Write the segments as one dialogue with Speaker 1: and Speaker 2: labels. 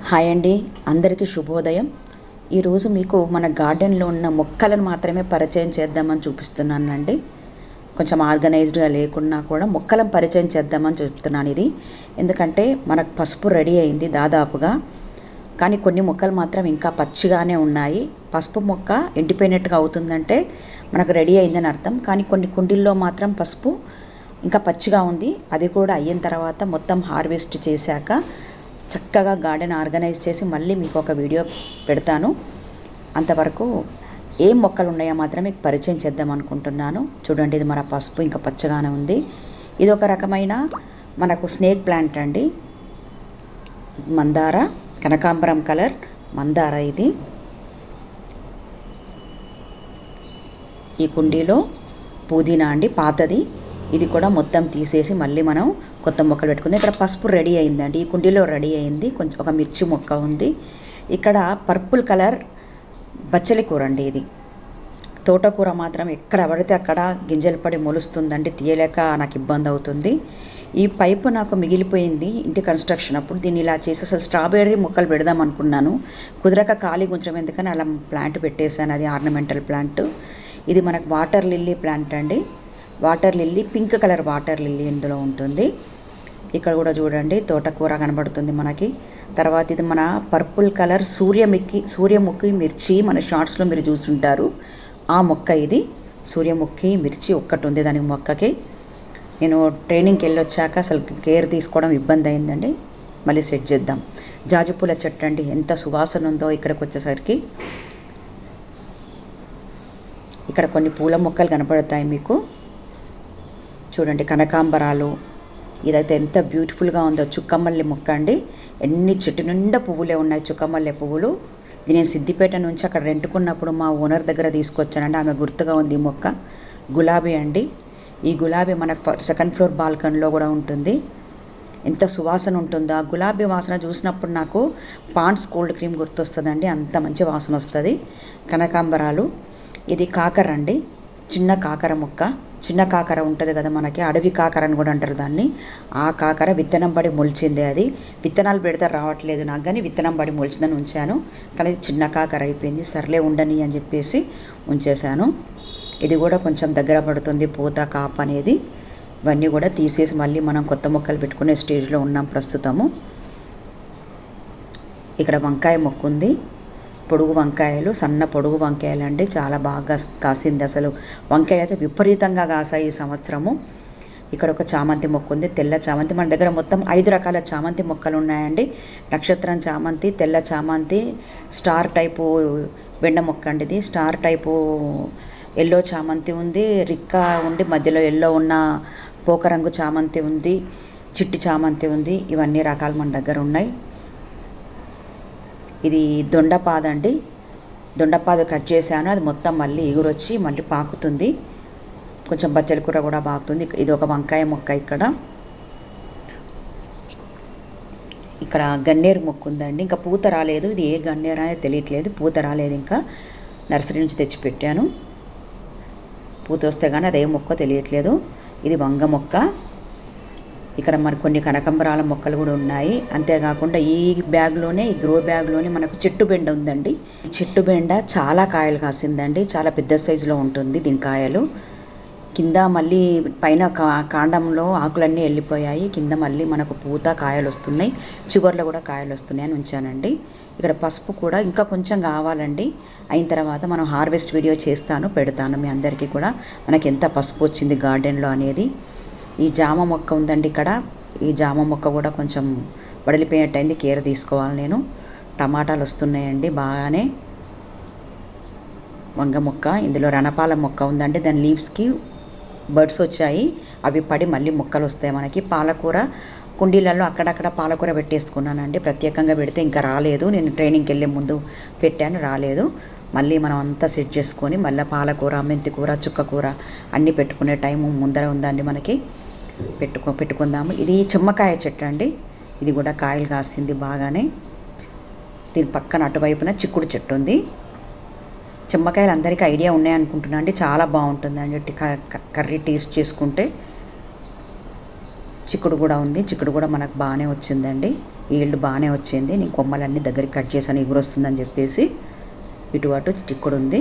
Speaker 1: Hi అండి, అందరికీ శుభోదయం. ఈరోజు మీకు మన గార్డెన్లో ఉన్న మొక్కలను మాత్రమే పరిచయం చేద్దామని చూపిస్తున్నానండి. కొంచెం ఆర్గనైజ్డ్గా లేకున్నా కూడా మొక్కలను పరిచయం చేద్దామని చెప్తున్నాను. ఇది ఎందుకంటే మనకు పసుపు రెడీ అయింది దాదాపుగా, కానీ కొన్ని మొక్కలు మాత్రం ఇంకా పచ్చిగానే ఉన్నాయి. పసుపు మొక్క ఎండిపోయినట్టుగా అవుతుందంటే మనకు రెడీ అయిందని అర్థం. కానీ కొన్ని కుండీల్లో మాత్రం పసుపు ఇంకా పచ్చిగా ఉంది. అది కూడా అయిన తర్వాత మొత్తం హార్వెస్ట్ చేశాక చక్కగా గార్డెన్ ఆర్గనైజ్ చేసి మళ్ళీ మీకు ఒక వీడియో పెడతాను. అంతవరకు ఏం మొక్కలు ఉన్నాయో మాత్రం మీకు పరిచయం చేద్దాం అనుకుంటున్నాను. చూడండి, ఇది మన పసుపు ఇంకా పచ్చగానే ఉంది. ఇది ఒక రకమైన మనకు స్నేక్ ప్లాంట్ అండి. మందార, కనకాంబరం కలర్ మందార. ఇది ఈ కుండీలో పుదీనా అండి, పాతది. ఇది కూడా మొత్తం తీసేసి మళ్ళీ మనం కొత్త మొక్కలు పెట్టుకుంది. ఇక్కడ పసుపు రెడీ అయిందండి, ఈ కుండీలో రెడీ అయింది. కొంచెం ఒక మిర్చి మొక్క ఉంది. ఇక్కడ పర్పుల్ కలర్ బచ్చలి కూర అండి. ఇది తోటకూర మాత్రం ఎక్కడ పడితే అక్కడ గింజలు పడి మొలుస్తుందండి, తీయలేక నాకు ఇబ్బంది అవుతుంది. ఈ పైపు నాకు మిగిలిపోయింది ఇంటి కన్స్ట్రక్షన్ అప్పుడు. దీన్ని ఇలా చేసి అసలు స్ట్రాబెర్రీ మొక్కలు పెడదాం అనుకున్నాను, కుదరక ఖాళీ ఉంచడం ఎందుకని అలా ప్లాంట్ పెట్టేశాను. అది ఆర్నమెంటల్ ప్లాంట్. ఇది మనకు వాటర్ లిల్లీ ప్లాంట్ అండి. Water lily, pink colour water lily ఇందులో ఉంటుంది. ఇక్కడ కూడా తోటకూర కనబడుతుంది మనకి. తర్వాత ఇది మన పర్పుల్ కలర్ సూర్యముఖి మిర్చి, మన షార్ట్స్లో మీరు చూసుంటారు ఆ మొక్క. ఇది సూర్యముఖి మిర్చి ఒక్కటి ఉంది దానికి మొక్కకి. నేను ట్రైనింగ్కి వెళ్ళొచ్చాక అసలు కేర్ తీసుకోవడం ఇబ్బంది అయిందండి. మళ్ళీ సెట్ చేద్దాం. జాజిపూల చెట్టు అండి, ఎంత సువాసన ఉందో ఇక్కడికి వచ్చేసరికి. ఇక్కడ కొన్ని పూల మొక్కలు కనపడతాయి మీకు. చూడండి, కనకాంబరాలు. ఇదైతే ఎంత బ్యూటిఫుల్గా ఉందో. చుక్కమల్లె మొక్క అండి. ఎన్ని చెట్టు నిండా పువ్వులే ఉన్నాయి, చుక్కమల్లె పువ్వులు. ఇది నేను సిద్దిపేట నుంచి అక్కడ రెంటుకున్నప్పుడు మా ఓనర్ దగ్గర తీసుకొచ్చానండి, ఆమె గుర్తుగా ఉంది ఈ మొక్క. గులాబీ అండి. ఈ గులాబీ మనకు సెకండ్ ఫ్లోర్ బాల్కనీలో కూడా ఉంటుంది. ఎంత సువాసన ఉంటుందో. ఆ గులాబీ వాసన చూసినప్పుడు నాకు పాండ్స్ కోల్డ్ క్రీమ్ గుర్తొస్తుందండి, అంత మంచి వాసన వస్తుంది. కనకాంబరాలు. ఇది కాకర అండి, చిన్న కాకర మొక్క. చిన్న కాకర ఉంటుంది కదా మనకి, అడవి కాకర అని కూడా అంటారు దాన్ని. ఆ కాకర విత్తనం పడి మొలిచింది. అది విత్తనాలు పెడితే రావట్లేదు నాకు, కానీ విత్తనం పడి మొలిచిందని ఉంచాను. కానీ చిన్న కాకర అయిపోయింది, సర్లే ఉండని అని చెప్పేసి ఉంచేశాను. ఇది కూడా కొంచెం దగ్గర పడుతుంది పూత కాపు అనేది. ఇవన్నీ కూడా తీసేసి మళ్ళీ మనం కొత్త మొక్కలు పెట్టుకునే స్టేజ్లో ఉన్నాం ప్రస్తుతము. ఇక్కడ వంకాయ మొక్క ఉంది. పొడుగు వంకాయలు, సన్న పొడుగు వంకాయలు అండి. చాలా బాగా కాసింది అసలు. వంకాయ అయితే విపరీతంగా కాసాయి ఈ సంవత్సరము. ఇక్కడ ఒక చామంతి మొక్క ఉంది, తెల్ల చామంతి. మన దగ్గర మొత్తం 5 రకాల చామంతి మొక్కలు ఉన్నాయండి. నక్షత్రం చామంతి, తెల్ల చామంతి, స్టార్ టైపు బెండ మొక్క అండి. ఇది స్టార్ టైపు ఎల్లో చామంతి ఉంది, రిక్క ఉండి మధ్యలో ఎల్లో ఉన్న పోకరంగు చామంతి ఉంది, చిట్టి చామంతి ఉంది. ఇవన్నీ రకాలు మన దగ్గర ఉన్నాయి. ఇది దొండపాద అండి. దొండపాద కట్ చేశాను, అది మొత్తం మళ్ళీ ఎగురొచ్చి మళ్ళీ పాకుతుంది. కొంచెం బచ్చలి కూర కూడా పాకుతుంది. ఇది ఒక వంకాయ మొక్క. ఇక్కడ గన్నేరు మొక్క ఉందండి. ఇంకా పూత రాలేదు. ఇది ఏ గన్నేరు అనేది తెలియట్లేదు, పూత రాలేదు. ఇంకా నర్సరీ నుంచి తెచ్చి పెట్టాను. పూత వస్తే కానీ అదే మొక్క తెలియట్లేదు. ఇది వంగ మొక్క. ఇక్కడ మరి కొన్ని కనకాంబరాల మొక్కలు కూడా ఉన్నాయి. అంతేకాకుండా ఈ బ్యాగ్లోనే, ఈ గ్రో బ్యాగ్లోనే మనకు చెట్టు బెండ ఉందండి. ఈ చెట్టు బెండ చాలా కాయలు కాసిందండి, చాలా పెద్ద సైజులో ఉంటుంది దీని కాయలు. కింద మళ్ళీ పైన కాండంలో ఆకులన్నీ వెళ్ళిపోయాయి, కింద మళ్ళీ మనకు పూత కాయలు వస్తున్నాయి, చివర్లో కూడా కాయలు వస్తున్నాయి అని ఉంచానండి. ఇక్కడ పసుపు కూడా ఇంకా కొంచెం కావాలండి. అయిన తర్వాత మనం హార్వెస్ట్ వీడియో చేస్తాను, పెడతాను మీ అందరికీ కూడా మనకి ఎంత పసుపు వచ్చింది గార్డెన్లో అనేది. ఈ జామ మొక్క ఉందండి ఇక్కడ. ఈ జామ మొక్క కూడా కొంచెం వడిలిపోయినట్టయింది, కేర్ తీసుకోవాలి నేను. టమాటాలు వస్తున్నాయండి బాగానే. వంగ మొక్క. ఇందులో రణపాల మొక్క ఉందండి, దాని లీవ్స్కి బర్డ్స్ వచ్చాయి, అవి పడి మళ్ళీ మొక్కలు వస్తాయి మనకి. పాలకూర కుండీలలో అక్కడక్కడ పాలకూర పెట్టేసుకున్నానండి. ప్రత్యేకంగా పెడితే ఇంకా రాలేదు. నేను ట్రైనింగ్కి వెళ్ళే ముందు పెట్టాను, రాలేదు. మళ్ళీ మనం అంతా సెట్ చేసుకొని మళ్ళీ పాలకూర, మెంతికూర, చుక్కకూర అన్నీ పెట్టుకునే టైం ముందర ఉందండి మనకి. పెట్టుకుందాము. ఇది చెమ్మకాయ చెట్టు అండి. ఇది కూడా కాయలు కాసింది బాగానే. దీని పక్కన అటువైపున చిక్కుడు చెట్టు ఉంది. చెమ్మకాయలు అందరికీ ఐడియా ఉన్నాయనుకుంటున్నా అండి. చాలా బాగుంటుందండి కర్రీ టేస్ట్ చేసుకుంటే. చిక్కుడు కూడా ఉంది. చిక్కుడు కూడా మనకు బాగానే వచ్చిందండి. ఈల్డ్ బాగానే వచ్చింది. నేను కొమ్మలన్నీ దగ్గరికి కట్ చేశాను ఎగురు వస్తుందని చెప్పేసి. ఇటు అటు చిక్కుడు ఉంది.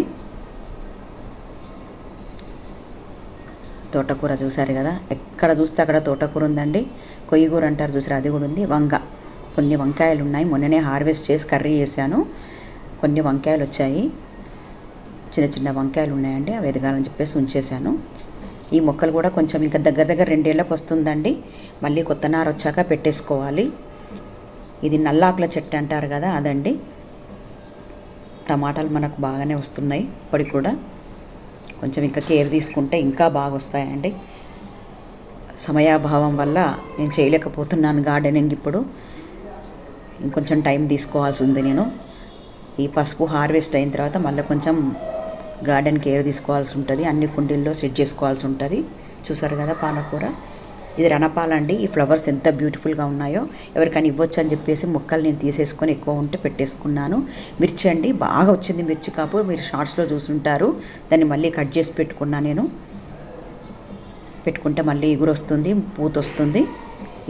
Speaker 1: తోటకూర చూసారు కదా, ఎక్కడ చూస్తే అక్కడ తోటకూర ఉందండి. కొయ్యగూర అంటారు చూసారు, అది కూడా ఉంది. కొన్ని వంకాయలు ఉన్నాయి. మొన్ననే హార్వెస్ట్ చేసి కర్రీ చేశాను. కొన్ని వంకాయలు వచ్చాయి, చిన్న చిన్న వంకాయలు ఉన్నాయండి. అవి ఎదగాలని చెప్పేసి ఉంచేశాను. ఈ మొక్కలు కూడా కొంచెం ఇంకా దగ్గర 2 ఏళ్ళకి వస్తుందండి. మళ్ళీ కొత్త నారు వచ్చాక పెట్టేసుకోవాలి. ఇది నల్లాకుల చెట్టు అంటారు కదా, అదండి. టమాటాలు మనకు బాగానే వస్తున్నాయి. ఇప్పటికి కూడా కొంచెం ఇంకా కేర్ తీసుకుంటే ఇంకా బాగా వస్తాయండి. సమయాభావం వల్ల నేను చేయలేకపోతున్నాను గార్డెనింగ్. ఇప్పుడు ఇంకొంచెం టైం తీసుకోవాల్సి ఉంది. నేను ఈ పసుపు హార్వెస్ట్ అయిన తర్వాత మళ్ళీ కొంచెం గార్డెన్ కేర్ తీసుకోవాల్సి ఉంటుంది. అన్ని కుండీల్లో సెట్ చేసుకోవాల్సి ఉంటుంది. చూసారు కదా పాలకూర, ఇది రణపాలండి. ఈ ఫ్లవర్స్ ఎంత బ్యూటిఫుల్గా ఉన్నాయో. ఎవరికైనా ఇవ్వచ్చు అని చెప్పేసి మొక్కలు నేను తీసేసుకొని ఎక్కువ ఉంటే పెట్టేసుకున్నాను. మిర్చి అండి, బాగా వచ్చింది మిర్చి కాపు. మీరు షార్ట్స్లో చూసుంటారు. దాన్ని మళ్ళీ కట్ చేసి పెట్టుకున్నా నేను. పెట్టుకుంటే మళ్ళీ ఎగురు వస్తుంది, పూత వస్తుంది.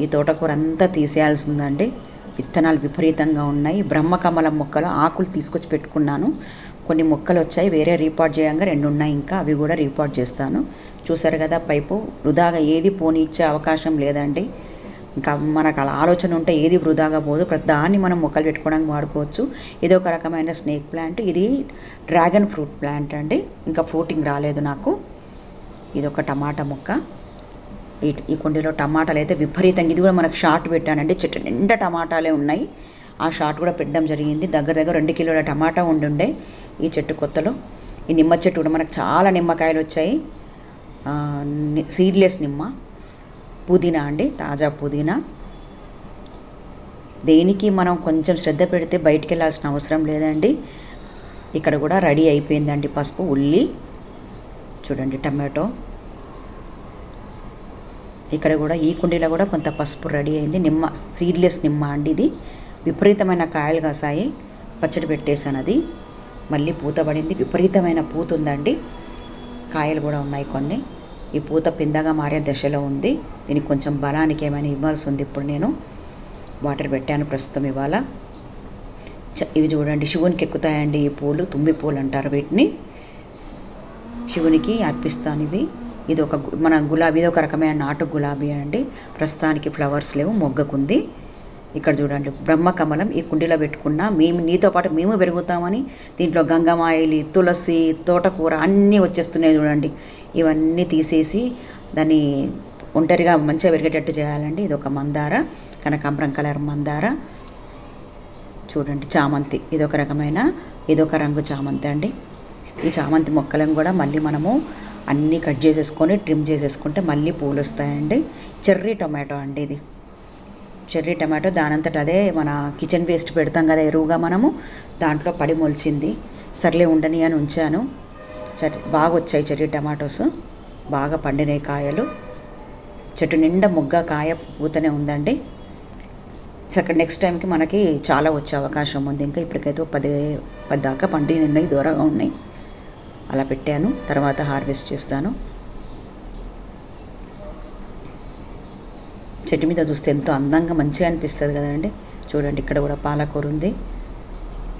Speaker 1: ఈ తోటకూర అంతా తీసేయాల్సిందండి. విత్తనాలు విపరీతంగా ఉన్నాయి. బ్రహ్మకమలం మొక్కలు ఆకులు తీసుకొచ్చి పెట్టుకున్నాను. కొన్ని మొక్కలు వచ్చాయి, వేరే రీపాట్ చేయంగా 2 ఉన్నాయి ఇంకా. అవి కూడా రీపాట్ చేస్తాను. చూసారు కదా పైపు, వృధాగా ఏది పోనిచ్చే అవకాశం లేదండి. ఇంకా మనకు అలా ఆలోచన ఉంటే ఏది వృధాగా పోదు. ప్రతి దాన్ని మనం మొక్కలు పెట్టుకోవడానికి వాడుకోవచ్చు. ఇది ఒక రకమైన స్నేక్ ప్లాంట్. ఇది డ్రాగన్ ఫ్రూట్ ప్లాంట్ అండి. ఇంకా ఫ్రూటింగ్ రాలేదు నాకు. ఇది ఒక టమాటా మొక్క. ఈ కుండీలో టమాటాలు అయితే విపరీతంగా, ఇది కూడా మనకు షార్ట్ పెట్టానండి. చెట్టు నిండా టమాటాలే ఉన్నాయి. ఆ షార్ట్ కూడా పెట్టడం జరిగింది. దగ్గర 2 కిలోల టమాటా ఉండుండే ఈ చెట్టు కొత్తలో. ఈ నిమ్మ చెట్టు కూడా మనకు చాలా నిమ్మకాయలు వచ్చాయి. సీడ్లెస్ నిమ్మ. పుదీనా అండి, తాజా పుదీనా. దేనికి మనం కొంచెం శ్రద్ధ పెడితే బయటికి వెళ్ళాల్సిన అవసరం లేదండి. ఇక్కడ కూడా రెడీ అయిపోయిందండి పసుపు. ఉల్లి చూడండి, టమాటో. ఇక్కడ కూడా ఈ కుండీలో కూడా కొంత పసుపు రెడీ అయింది. నిమ్మ, సీడ్లెస్ నిమ్మ అండి. ఇది విపరీతమైన కాయలు కాసాయి. పచ్చడి పెట్టేశాను. అది మళ్ళీ పూత పడింది. విపరీతమైన పూత ఉందండి. కాయలు కూడా ఉన్నాయి కొన్ని. ఈ పూత పిందగా మారే దశలో ఉంది. దీనికి కొంచెం బలానికి ఏమైనా ఇవ్వాల్సి ఉంది. ఇప్పుడు నేను వాటర్ పెట్టాను ప్రస్తుతం ఇవాళ. ఇవి చూడండి, శివునికి ఎక్కుతాయండి ఈ పూలు. తుమ్మి పూలు అంటారు వీటిని. శివునికి అర్పిస్తాను ఇవి. ఇది ఒక మన గులాబీ, ఇది ఒక రకమైన నాటు గులాబీ అండి. ప్రస్తుతానికి ఫ్లవర్స్ లేవు, మొగ్గకుంది. ఇక్కడ చూడండి బ్రహ్మకమలం. ఈ కుండీలో పెట్టుకున్నా. నీతో పాటు మేము పెరుగుతామని దీంట్లో గంగమాయిలి, తులసి, తోటకూర అన్నీ వచ్చేస్తున్నాయి చూడండి. ఇవన్నీ తీసేసి దాన్ని ఒంటరిగా మంచిగా పెరిగేటట్టు చేయాలండి. ఇది ఒక మందార, కనకాంబరం కలర్ మందార. చూడండి చామంతి, ఇదొక రకమైన, ఇదొక రంగు చామంతి అండి. ఈ చామంతి మొక్కలను కూడా మళ్ళీ మనము అన్నీ కట్ చేసేసుకొని ట్రిమ్ చేసేసుకుంటే మళ్ళీ పూలు వస్తాయండి. చెర్రీ టొమాటో అండి ఇది. చెర్రీ టమాటో దానంతట అదే మన కిచెన్ వేస్ట్ పెడతాం కదా ఎరువుగా, మనము దాంట్లో పడి మొలిచింది. సర్లే ఉండని అని ఉంచాను. బాగా వచ్చాయి చెర్రీ టమాటోస్, బాగా పండినాయి కాయలు. చెట్టు నిండా మొగ్గ, కాయ పూతనే ఉందండి. నెక్స్ట్ టైంకి మనకి చాలా వచ్చే అవకాశం ఉంది. ఇంకా ఇప్పటికైతే 10 దాకా పండి నిన్నవి దూరంగా ఉన్నాయి. అలా పెట్టాను, తర్వాత హార్వెస్ట్ చేస్తాను. చెట్టు మీద చూస్తే ఎంతో అందంగా మంచిగా అనిపిస్తుంది కదండి. చూడండి ఇక్కడ కూడా పాలకూర ఉంది.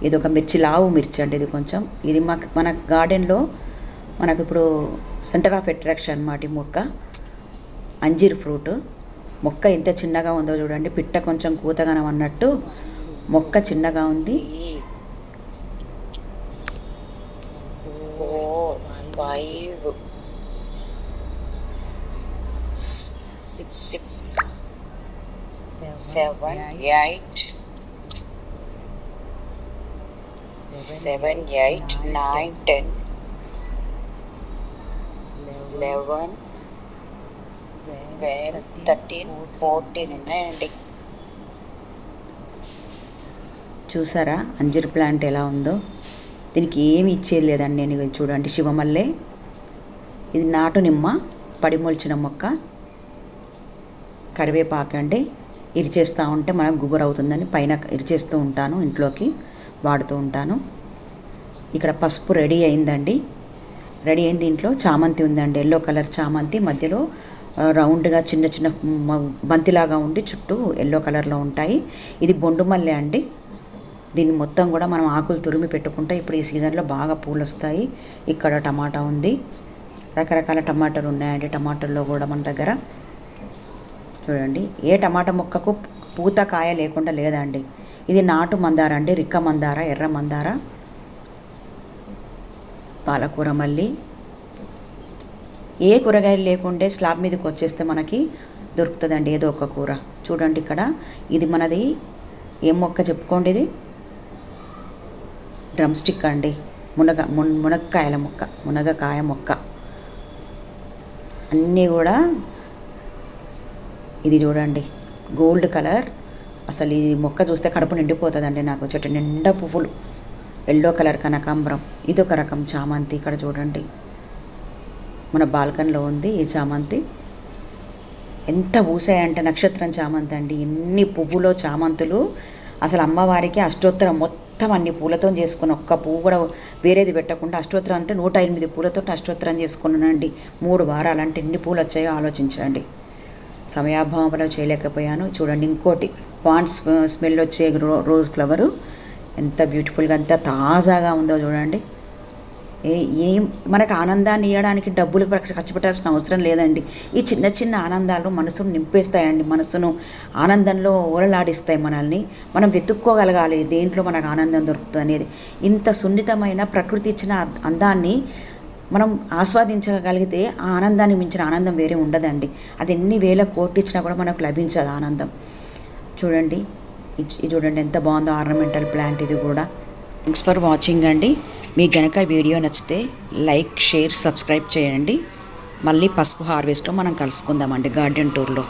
Speaker 1: ఇది ఒక మిర్చి, లావు మిర్చి అండి. ఇది కొంచెం, ఇది మన గార్డెన్లో మనకు ఇప్పుడు సెంటర్ ఆఫ్ అట్రాక్షన్ అన్నమాట. ఈ మొక్క అంజీర్ ఫ్రూట్ మొక్క ఎంత చిన్నగా ఉందో చూడండి. పిట్ట కొంచెం కూతగనం అన్నట్టు మొక్క చిన్నగా ఉంది.
Speaker 2: 4, 5, 6, 7, 8, 9, 10, 11, 12, 13, 14 ఉన్నాయండి.
Speaker 1: చూసారా అంజీర్ ప్లాంట్ ఎలా ఉందో. దీనికి ఏమి ఇచ్చేది లేదండి. నేను చూడండి శివమల్లె, ఇది నాటు నిమ్మ, పడిమొల్చిన మొక్క. కరివేపాకు అండి. ఇరిచేస్తూ ఉంటే మనకు గుబురు అవుతుందని పైన ఇరిచేస్తూ ఉంటాను, ఇంట్లోకి వాడుతూ ఉంటాను. ఇక్కడ పసుపు రెడీ అయిందండి. రెడీ అయింది. దీంట్లో చామంతి ఉందండి, ఎల్లో కలర్ చామంతి. మధ్యలో రౌండ్గా చిన్న చిన్న బంతిలాగా ఉండి చుట్టూ ఎల్లో కలర్లో ఉంటాయి. ఇది బొండు మల్లె అండి. దీన్ని మొత్తం కూడా మనం ఆకులు తురిమి పెట్టుకుంటే ఇప్పుడు ఈ సీజన్లో బాగా పూలు వస్తాయి. ఇక్కడ టమాటా ఉంది, రకరకాల టమాటాలు ఉన్నాయండి. టమాటాల్లో కూడా మన దగ్గర చూడండి, ఏ టమాటా మొక్కకు పూత కాయ లేకుండా లేదండి. ఇది నాటు మందార అండి, రిక్క మందార, ఎర్ర మందార, పాలకూర మల్లి. ఏ కూరగాయలు లేకుంటే స్లాబ్ మీదకి వచ్చేస్తే మనకి దొరుకుతుందండి ఏదో ఒక కూర. చూడండి ఇక్కడ ఇది మనది ఏం మొక్క చెప్పుకోండి, ఇది డ్రమ్ స్టిక్ అండి, మునక్కాయల మొక్క, మునగకాయ మొక్క. అన్నీ కూడా ఇది చూడండి గోల్డ్ కలర్. అసలు ఈ మొక్క చూస్తే కడుపు నిండిపోతుందండి నాకు. చెట్టు నిండా పువ్వులు, ఎల్లో కలర్ కనకాంబరం. ఇదొక రకం చామంతి. ఇక్కడ చూడండి మన బాల్కనీలో ఉంది ఈ చామంతి. ఎంత పూసాయంటే నక్షత్రం చామంతి అండి. ఎన్ని పువ్వులో చామంతులు. అసలు అమ్మవారికి అష్టోత్తరం మొత్తం అన్ని పూలతో చేసుకుని, ఒక్క పువ్వు కూడా వేరేది పెట్టకుండా అష్టోత్తరం అంటే 108 పూలతో అష్టోత్తరం చేసుకున్నానండి 3 వారాలు. అంటే ఎన్ని పూలు వచ్చాయో ఆలోచించండి. సమయాభావంలో చేయలేకపోయాను. చూడండి ఇంకోటి పాండ్స్ స్మెల్ వచ్చే రోజ్ ఫ్లవరు ఎంత బ్యూటిఫుల్గా, ఎంత తాజాగా ఉందో చూడండి. ఏం మనకు ఆనందాన్ని ఇవ్వడానికి డబ్బులు ఖర్చు పెట్టాల్సిన అవసరం లేదండి. ఈ చిన్న చిన్న ఆనందాలు మనసును నింపేస్తాయండి, మనసును ఆనందంలో ఓలలాడిస్తాయి మనల్ని. మనం వెతుక్కోగలగాలి దేంట్లో మనకు ఆనందం దొరుకుతుంది అనేది. ఇంత సున్నితమైన ప్రకృతి ఇచ్చిన అందాన్ని మనం ఆస్వాదించగలిగితే ఆ ఆనందాన్ని మించిన ఆనందం వేరే ఉండదండి. అది ఎన్ని వేల కోట్లు ఇచ్చినా కూడా మనకు లభించదు ఆనందం. చూడండి ఇది చూడండి ఎంత బాగుందో ఆర్నమెంటల్ ప్లాంట్. ఇది కూడా. థ్యాంక్స్ ఫర్ వాచింగ్ అండి. మీకు గనక వీడియో నచ్చితే లైక్, షేర్, సబ్స్క్రైబ్ చేయండి. మళ్ళీ పసుపు హార్వెస్ట్లో మనం కలుసుకుందామండి గార్డెన్ టూర్లో.